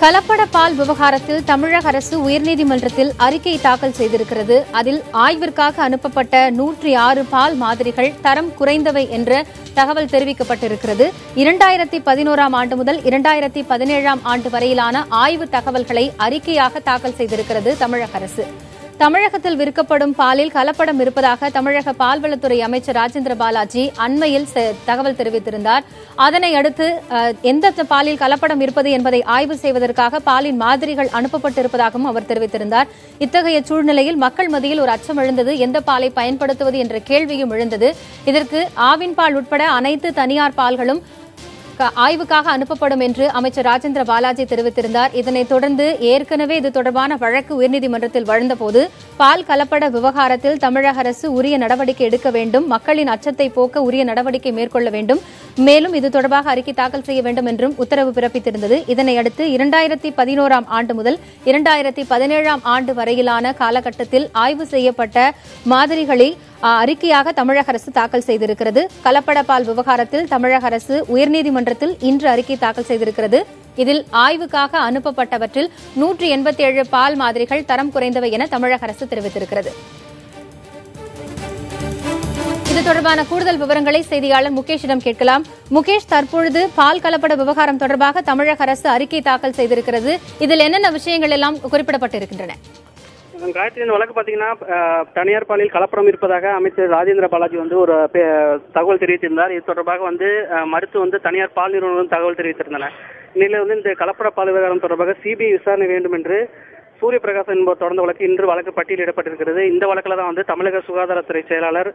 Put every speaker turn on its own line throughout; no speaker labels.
கலப்பட பால் விவகாரத்தில் தமிழக அரசு உயர்நீதிமன்றத்தில் அறிக்கை தாக்கல் செய்திருக்கிறது. அதில் ஆய்விற்காக அனுப்பப்பட்ட 106 பால் மாதிரிகள் தரம் குறைந்தவை என்ற தகவல் தெரிவிக்கப்பட்டிருக்கிறது. 2011ஆம் ஆண்டு முதல் 2017ஆம் ஆண்டு வரையிலான ஆய்வு தகவல்களை அறிக்கையாக தாக்கல் செய்திருக்கிறது தமிழக அரசு. தமிழகத்தில் விற்கப்படும் பாலில் கலப்படம் இருப்பதாக தமிழக பால்வளத்துறை அமைச்சர் ராஜேந்திர பாலாஜி அண்மையில் தகவல் தெரிவித்திருந்தார். அதனை அடுத்து எந்த பாலில் கலப்படம் இருப்பது என்பதை ஆய்வு செய்வதற்காக பாலின் மாதிரிகள் அனுப்பப்பட்டிருப்பதாகவும் அவர் தெரிவித்திருந்தார். இத்தகைய சூழ்நிலையில் மக்கள் மத்தியில் ஒரு அச்சம் எழுந்தது. எந்த பாலை பயன்படுத்துவது என்ற கேள்வியும் எழுந்தது. இதற்கு ஆவின் பால் உட்பட அனைத்து தனியார் பால்களும் ஆய்வுக்காக அனுப்பப்படும் என்று அமைச்சர் ராஜேந்திர பாலாஜி தெரிவித்திருந்தார். இதனைத் தொடர்ந்து ஏற்கனவே இது தொடர்பான வழக்கு உயர்நீதிமன்றத்தில் வழந்தபோது பால் கலப்பட விவகாரத்தில் தமிழக அரசு உரிய நடவடிக்கை எடுக்க வேண்டும், மக்களின் அச்சத்தை போக்க உரிய நடவடிக்கை மேற்கொள்ள வேண்டும், மேலும் இது தொடர்பாக அறிக்கை தாக்கல் செய்ய வேண்டும் என்றும் உத்தரவு பிறப்பித்திருந்தது. இதனையடுத்து 2011ஆம் ஆண்டு முதல் 2017ஆம் ஆண்டு வரையிலான காலகட்டத்தில் ஆய்வு செய்யப்பட்ட மாதிரிகளை அறிக்கையாக தமிழக அரசு தாக்கல் செய்திருக்கிறது. கலப்பட பால் விவகாரத்தில் தமிழக அரசு உயர்நீதிமன்றத்தில் இன்று அறிக்கை தாக்கல் செய்திருக்கிறது. இதில் ஆய்வுக்காக அனுப்பப்பட்டவற்றில் 187 பால் மாதிரிகள் தரம் குறைந்தவை என தமிழக அரசு தெரிவித்திருக்கிறது. இது தொடர்பான கூடுதல் விவரங்களை செய்தியாளர் முகேஷிடம் கேட்கலாம். முகேஷ், தற்பொழுது பால் கலப்பட விவகாரம் தொடர்பாக தமிழக அரசு அறிக்கை தாக்கல் செய்திருக்கிறது. இதில் என்னென்ன விஷயங்கள் எல்லாம் குறிப்பிடப்பட்டிருக்கின்றன?
காயத்ரி, வழக்கு பாத்தீங்கன்னா தனியார் பாலில் கலப்படம் இருப்பதாக அமைச்சர் ராஜேந்திர பாலாஜி ஒரு தகவல் தெரிவித்திருந்தார். இது தொடர்பாக மருத்துவ தனியார் பால் நிறுவனம் தகவல் தெரிவித்திருந்தனர். இந்நிலையில் இந்த கலப்பட பால் விவகாரம் தொடர்பாக சிபிஐ விசாரணை வேண்டும் என்று சூரிய பிரகாஷ் என்பவர் தொடர்ந்த வழக்கு இன்று வழக்கு பட்டியலிடப்பட்டிருக்கிறது. இந்த வழக்கில் தான் தமிழக சுகாதாரத்துறை செயலாளர்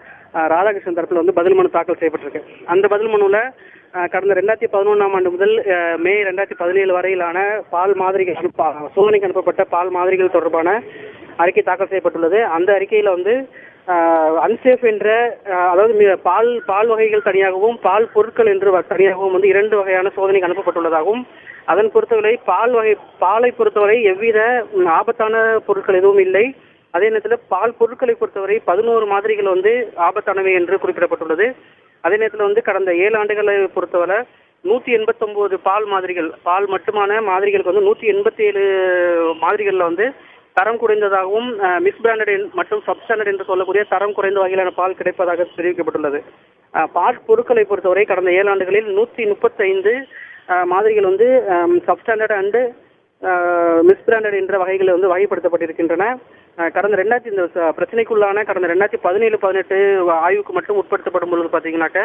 ராதாகிருஷ்ணன் தரப்பில் பதில் மனு தாக்கல் செய்யப்பட்டிருக்கு. அந்த பதில் மனுவில் கடந்த 2011ஆம் ஆண்டு முதல் மே 2017 வரையிலான பால் மாதிரிகள் சோதனைக்கு அனுப்பப்பட்ட பால் மாதிரிகள் தொடர்பான அறிக்கை தாக்கல் செய்யப்பட்டுள்ளது. அந்த அறிக்கையில அன்சேஃப் என்ற அதாவது பால் வகைகள் தனியாகவும் பால் பொருட்கள் என்று தனியாகவும் 2 வகையான சோதனைக்கு அனுப்பப்பட்டுள்ளதாகவும், அதன் பொறுத்தவரை பாலை பொறுத்தவரை எவ்வித ஆபத்தான பொருட்கள் எதுவும் இல்லை. அதே நேரத்தில் பால் பொருட்களை பொறுத்தவரை 11 மாதிரிகள் ஆபத்தானவை என்று குறிப்பிடப்பட்டுள்ளது. அதே நேரத்தில் கடந்த 7 ஆண்டுகளை பொறுத்தவரை 189 பால் மாதிரிகள், பால் மட்டுமான மாதிரிகளுக்கு 187 மாதிரிகள்ல தரம் குறைந்ததாகவும் மிஸ் பிராண்டட் மற்றும் சப்ஸ்டாண்டர்ட் என்று சொல்லக்கூடிய தரம் குறைந்த வகையிலான பால் கிடைப்பதாக தெரிவிக்கப்பட்டுள்ளது. பால் பொருட்களை பொறுத்தவரை கடந்த 7 ஆண்டுகளில் 135 மாதிரிகள் சப்ஸ்டாண்டர்ட் அண்ட் மிஸ் பிராண்டட் என்ற வகைகள் வகைப்படுத்தப்பட்டிருக்கின்றன. கடந்த இந்த பிரச்சனைக்குள்ளான கடந்த 2017-18 ஆய்வுக்கு மட்டும் உட்படுத்தப்படும் பொழுது பாத்தீங்கன்னாக்க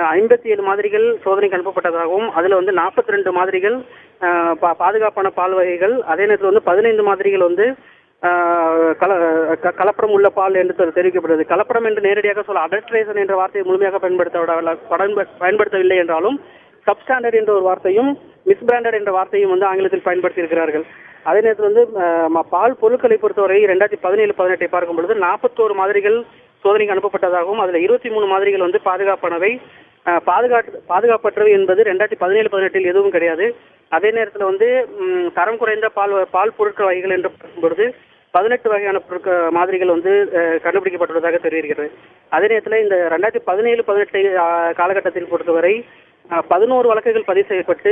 57 மாதிரிகள் சோதனைக்கு அனுப்பப்பட்டதாகவும், அதுல 42 மாதிரிகள் பாதுகாப்பான பால் வகைகள், அதே நேரத்தில் 15 மாதிரிகள் கலப்படம் உள்ள பால் என்று தெரிவிக்கப்பட்டது. கலப்படம் என்று நேரடியாக சொல்ல அடல்ட்ரேஷன் என்ற வார்த்தையை முழுமையாக பயன்படுத்தவில்லை என்றாலும் சப்ஸ்டாண்டர்ட் என்ற ஒரு வார்த்தையும் மிஸ் பிராண்டட் என்ற வார்த்தையும் ஆங்கிலத்தில் பயன்படுத்தி இருக்கிறார்கள். அதே நேரத்தில் பால் பொருட்களை பொறுத்தவரை 2017-18 பார்க்கும் பொழுது 41 மாதிரிகள் சோதனைக்கு அனுப்பப்பட்டதாகவும், அதுல 23 மாதிரிகள் பாதுகாப்பானவை, பாதுகாப்பற்றவை என்பது 2017-18 எதுவும் கிடையாது. அதே நேரத்தில் தரம் குறைந்த பால் பொருட்கள் வகைகள் என்று பார்க்கும் பொழுது 18 வகையான மாதிரிகள் கண்டுபிடிக்கப்பட்டுள்ளதாக தெரிவிக்கிறது. அதே நேரத்தில் இந்த 2017-18 காலகட்டத்தில் பொறுத்தவரை 11 வழக்குகள் பதிவு செய்யப்பட்டு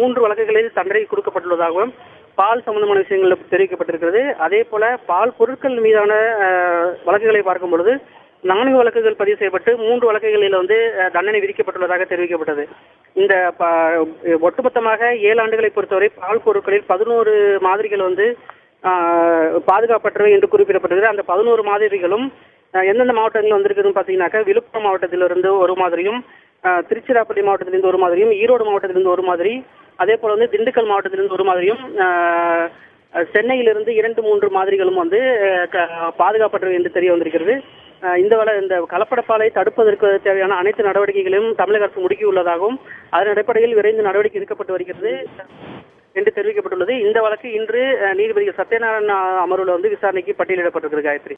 3 வழக்குகளில் தண்டனை கொடுக்கப்பட்டுள்ளதாகவும் பால் சம்பந்தமான விஷயங்கள் தெரிவிக்கப்பட்டிருக்கிறது. அதே போல பால் பொருட்கள் மீதான வழக்குகளை பார்க்கும் பொழுது 4 வழக்குகள் பதிவு செய்யப்பட்டு 3 வழக்குகளில் தண்டனை விதிக்கப்பட்டுள்ளதாக தெரிவிக்கப்பட்டது. இந்த ஒட்டுமொத்தமாக 7 ஆண்டுகளை பொறுத்தவரை பால் பொருட்களில் 11 மாதிரிகள் பாதுகாப்பற்றவை என்று குறிப்பிடப்பட்டது. அந்த 11 மாதிரிகளும் எந்தெந்த மாவட்டங்கள் வந்திருக்குதுன்னு பாத்தீங்கன்னாக்க விழுப்புரம் மாவட்டத்திலிருந்து ஒரு மாதிரியும், திருச்சிராப்பள்ளி மாவட்டத்திலிருந்து ஒரு மாதிரியும், ஈரோடு மாவட்டத்திலிருந்து ஒரு மாதிரி, அதே போல திண்டுக்கல் மாவட்டத்திலிருந்து ஒரு மாதிரியும், சென்னையிலிருந்து 2-3 மாதிரிகளும் பாதுகாப்பற்றவை என்று தெரிய வந்திருக்கிறது. இந்த கலப்படப்பாலை தடுப்பதற்கு தேவையான அனைத்து நடவடிக்கைகளையும் தமிழக அரசு முடுக்கியுள்ளதாகவும் அதன் அடிப்படையில் விரைந்து நடவடிக்கை எடுக்கப்பட்டு வருகிறது என்று தெரிவிக்கப்பட்டுள்ளது. இந்த வழக்கு இன்று நீதிபதி சத்யநாராயண அமர்வுல விசாரணைக்கு பட்டியலிடப்பட்டிருக்கிறது. காயத்ரி.